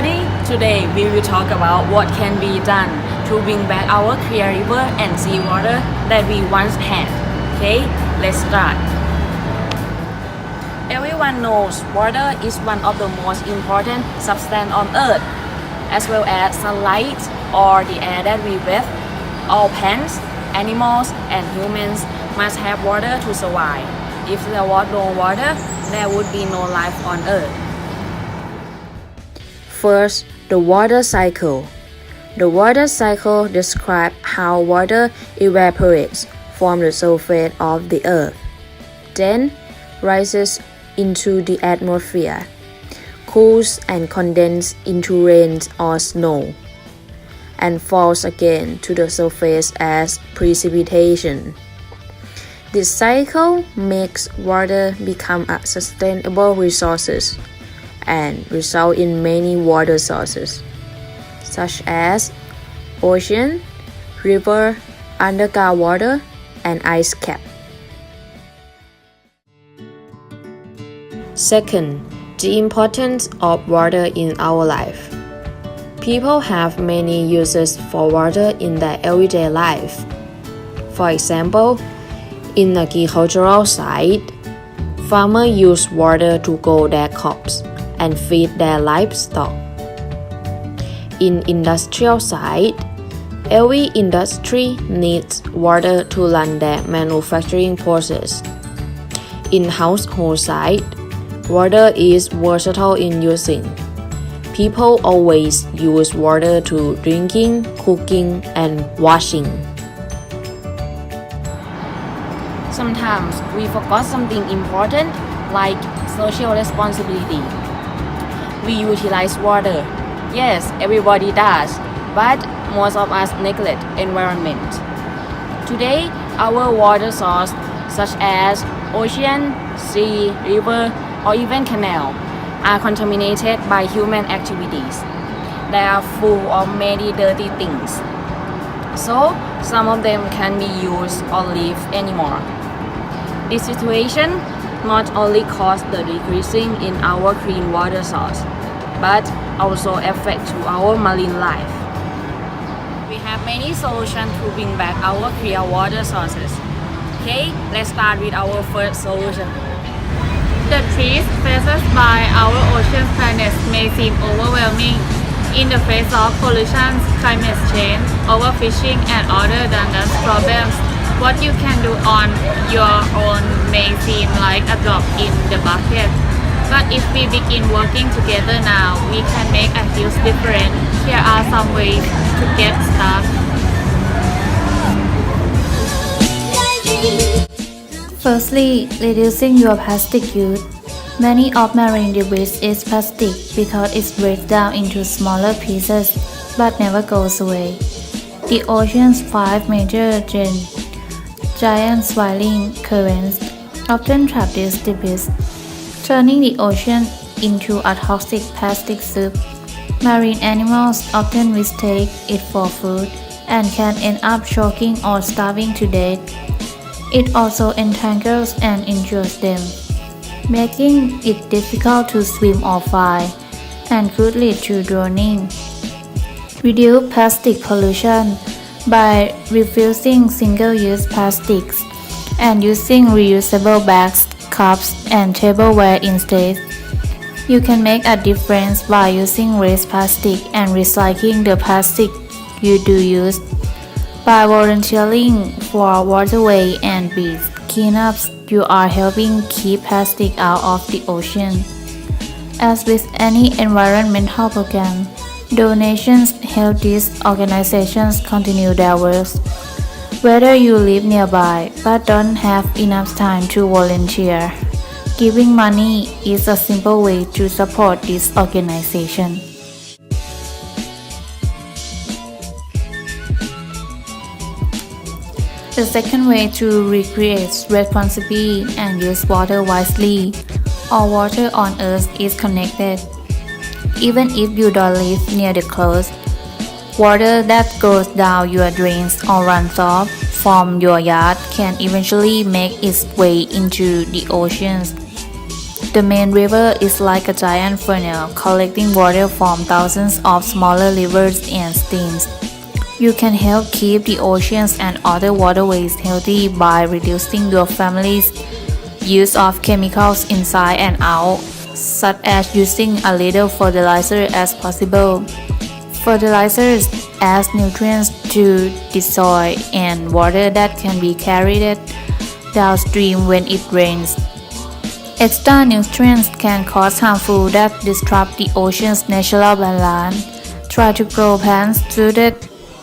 everybody! Today we will talk about what can be done to bring back our clear river and seawater that we once had. Okay, let's start. Everyone knows water is one of the most important substance on earth, as well as sunlight or the air that we breathe. All plants, animals, and humans must have water to survive. If there was no water, there would be no life on earth. First, the water cycle. The water cycle describes how water evaporates from the surface of the earth, then rises into the atmosphere, cools and condenses into rain or snow, and falls again to the surface as precipitation. This cycle makes water become a sustainable resource and result in many water sources, such as ocean, river, underground water, and ice cap. Second, the importance of water in our life. People have many uses for water in their everyday life. For example, in agricultural side, farmers use water to grow their crops and feed their livestock. In industrial side, every industry needs water to run their manufacturing process. In household side, water is versatile in using. People always use water to drinking, cooking, and washing. Sometimes we forgot something important like social responsibility. We utilize water. Yes, everybody does, but most of us neglect environment. Today, our water sources such as ocean, sea, river, or even canal are contaminated by human activities. They are full of many dirty things. So, some of them can't be used or live anymore. This situation not only caused the decreasing in our clean water source, but also affect to our marine life. We have many solutions to bring back our clear water sources. Okay, let's start with our first solution. The threats faced by our ocean planets may seem overwhelming. In the face of pollution, climate change, overfishing, and other dangerous problems, what you can do on your own may seem like a drop in the bucket. But if we begin working together now, we can make a huge difference. Here are some ways to get started. Firstly, reducing your plastic use. Many of marine debris is plastic because it breaks down into smaller pieces but never goes away. The ocean's five major giant swirling currents often trap this debris, turning the ocean into a toxic plastic soup. Marine animals often mistake it for food and can end up choking or starving to death. It also entangles and injures them, making it difficult to swim or fly, and could lead to drowning. Reduce plastic pollution by refusing single-use plastics and using reusable bags, cups, and tableware instead. You can make a difference by using waste plastic and recycling the plastic you do use. By volunteering for waterway and beach cleanups, you are helping keep plastic out of the ocean. As with any environmental program, donations help these organizations continue their work. Whether you live nearby but don't have enough time to volunteer, giving money is a simple way to support this organization. The second way to recreate responsibly and use water wisely. All water on Earth is connected. Even if you don't live near the coast, water that goes down your drains or runs off from your yard can eventually make its way into the oceans. The main river is like a giant funnel, collecting water from thousands of smaller rivers and streams. You can help keep the oceans and other waterways healthy by reducing your family's use of chemicals inside and out, such as using a little fertilizer as possible. Fertilizers add nutrients to the soil and water that can be carried downstream when it rains. Extra nutrients can cause harmful that disrupt the ocean's natural balance. Try to grow plants suited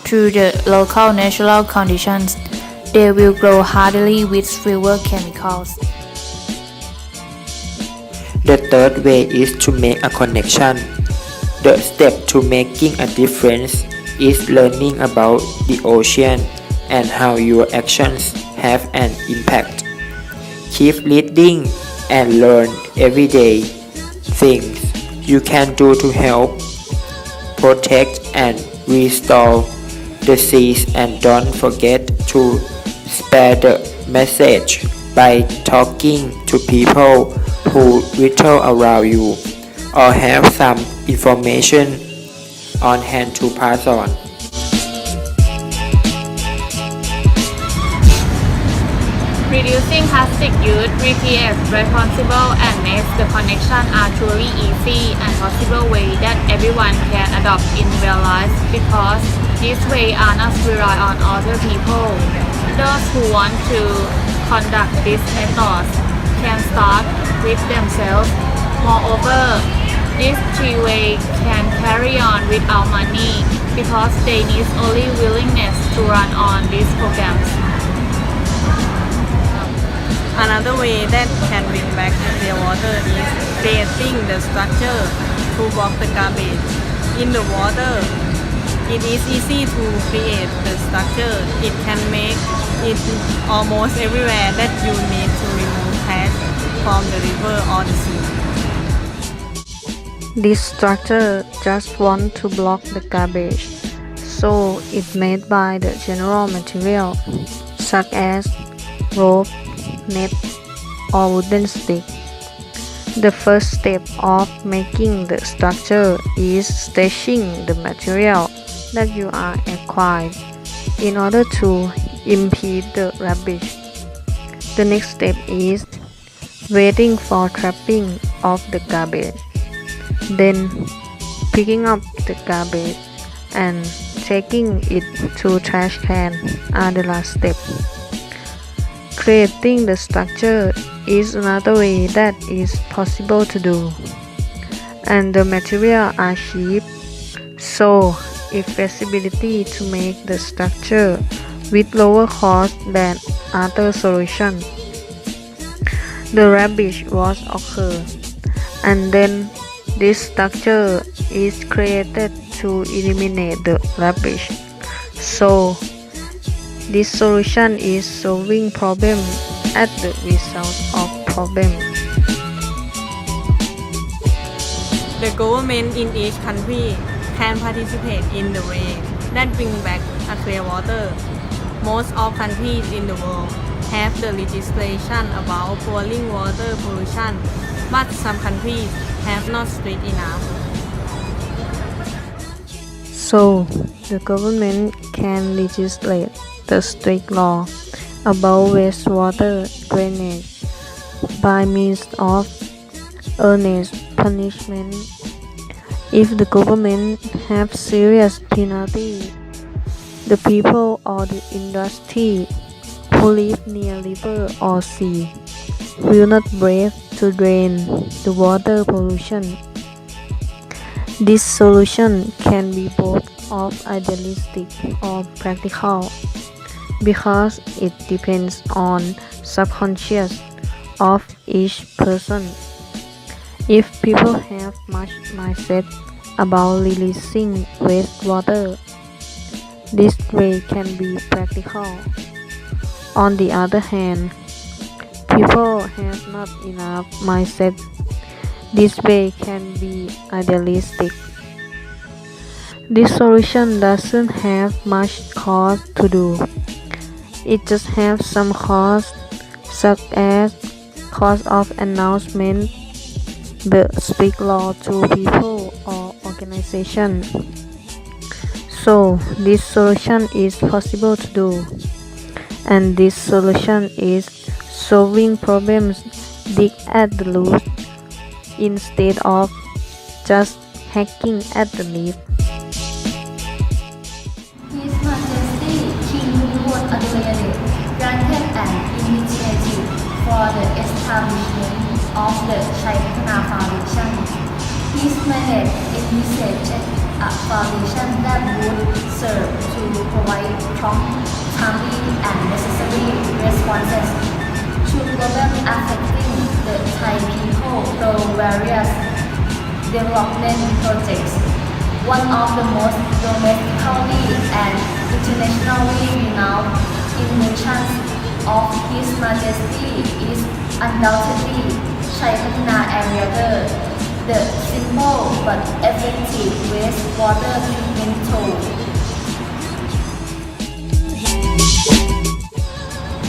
to the local natural conditions. They will grow heartily with fewer chemicals. The third way is to make a connection. The step to making a difference is learning about the ocean and how your actions have an impact. Keep reading and learn every day things you can do to help protect and restore the seas, and don't forget to spread the message by talking to people who litter around you or have some information on hand to pass on. Reducing plastic use, BTS responsible and makes the connection are truly easy and possible way that everyone can adopt in real life, because this way are not rely on other people. Those who want to conduct these methods can start with themselves. Moreover, these three ways can carry on without money because they need only willingness to run on these programs. Another way that can bring back clear water is creating the structure to block the garbage in the water. It is easy to create the structure. It can make it almost everywhere that you need to remove trash from the river or the sea. This structure just want to block the garbage, so it's made by the general material such as rope, net, or wooden stick. The first step of making the structure is stretching the material that you are acquired in order to impede the rubbish. The next step is waiting for trapping of the garbage. Then picking up the garbage and taking it to trash can are the last step. Creating the structure is another way that is possible to do, and the material are cheap, so it's feasibility to make the structure with lower cost than other solutions. The rubbish was occur, and then this structure is created to eliminate the rubbish. So this solution is solving problem at the result of problem. The government in each country can participate in the way that bring back a clear water. Most of countries in the world have the legislation about boiling water pollution, but some countries have not strict enough. So the government can legislate the strict law about wastewater drainage by means of earnest punishment. If the government have serious penalty, the people or the industry who live near river or sea will not brave to drain the water pollution. This solution can be both of idealistic or practical, because it depends on subconscious of each person. If people have much mindset about releasing wastewater, this way can be practical. On the other hand, people have not enough mindset. This way can be idealistic. This solution doesn't have much cost to do. It just has some cost, such as cost of announcement, the speak law to people or organization. So this solution is possible to do, and this solution is solving problems dig at the root instead of just hacking at the leaf. His Majesty King Bhumibol granted an initiative for the establishment of the Chaitanya Foundation. His mandate envisaged a foundation that would serve to provide prompt, timely, and necessary responses to problems affecting the Thai people through various development projects. One of the most domestically and internationally renowned inventions of His Majesty is undoubtedly Chaitanya Aerator, the simple but effective wastewater treatment tool.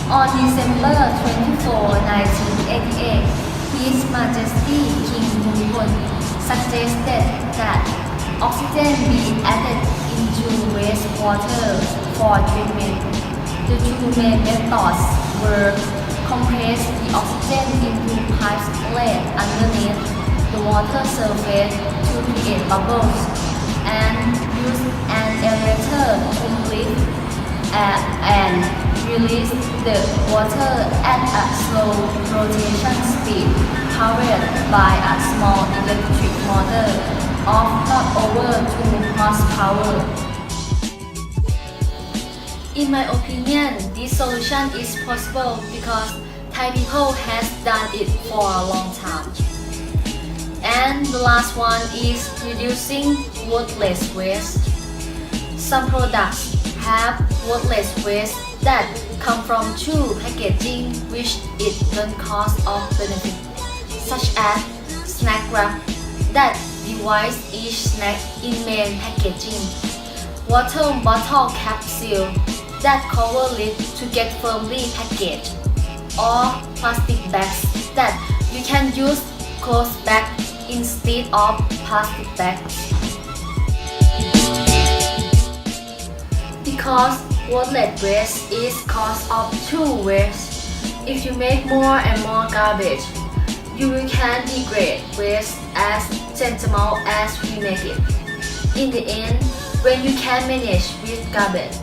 On December 24, 1988, His Majesty King Bhumibol suggested that oxygen be added into wastewater for treatment. The two main methods were compress the oxygen into pipes laid underneath the water surface to create bubbles, and use an aerator to lift and release the water at a slow rotation speed powered by a small electric motor of not over 2 horsepower. In my opinion, this solution is possible because Thai people has done it for a long time. And the last one is reducing worthless waste. Some products have worthless waste that come from chew packaging which it don't cost of benefit, such as snack wrap that divides each snack in main packaging, water bottle capsule that cover lid to get firmly packaged, or plastic bags that you can use cloth bag instead of plastic bags. Because worthless waste is cause of true waste. If you make more and more garbage, you can degrade waste as tantamount as we make it. In the end, when you can manage with garbage,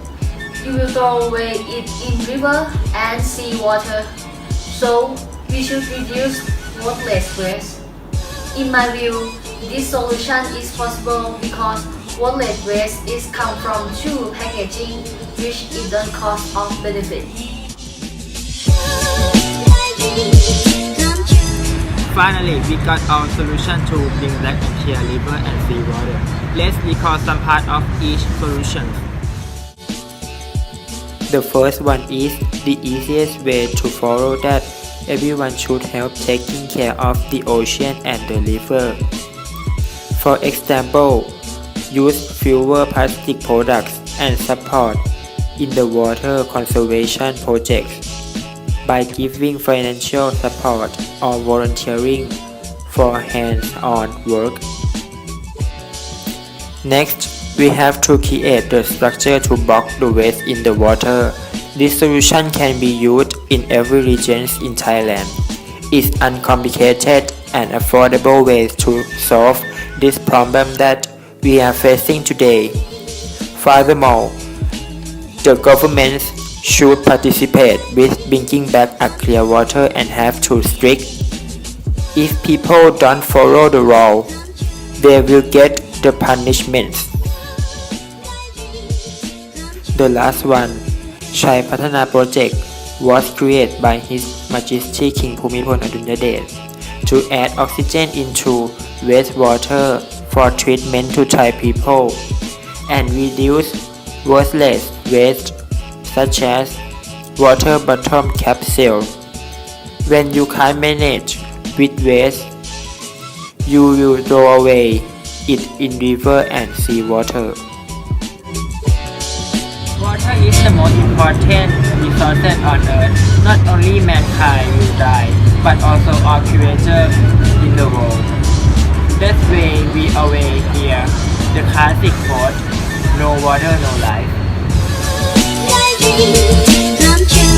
you will throw away it in river and sea water. So we should reduce worthless waste. In my view, this solution is possible because worthless waste is come from chew packaging which it don't cost of benefit. Finally, we got our solution to bring back and clear river and sea water. Let's recall some part of each solution. The first one is the easiest way to follow, that everyone should help taking care of the ocean and the river. For example, use fewer plastic products and support in the water conservation projects by giving financial support or volunteering for hands-on work. Next, we have to create the structure to block the waste in the water. This solution can be used in every region in Thailand. It's uncomplicated and affordable way to solve this problem that we are facing today. Furthermore, the governments should participate with bringing back a clear water and have to strict. If people don't follow the law, they will get the punishments. The last one, Chai Patana Project, was created by His Majesty King Bhumibol Adulyadej to add oxygen into wastewater for treatment to Thai people and reduce worthless waste such as water bottle capsule. When you can't manage with waste, you will throw away it in river and sea water. Water is the most important resource on earth. Not only mankind will die, but also all creatures in the world. That's why we always hear the classic quote, no water, no life. Dream come true.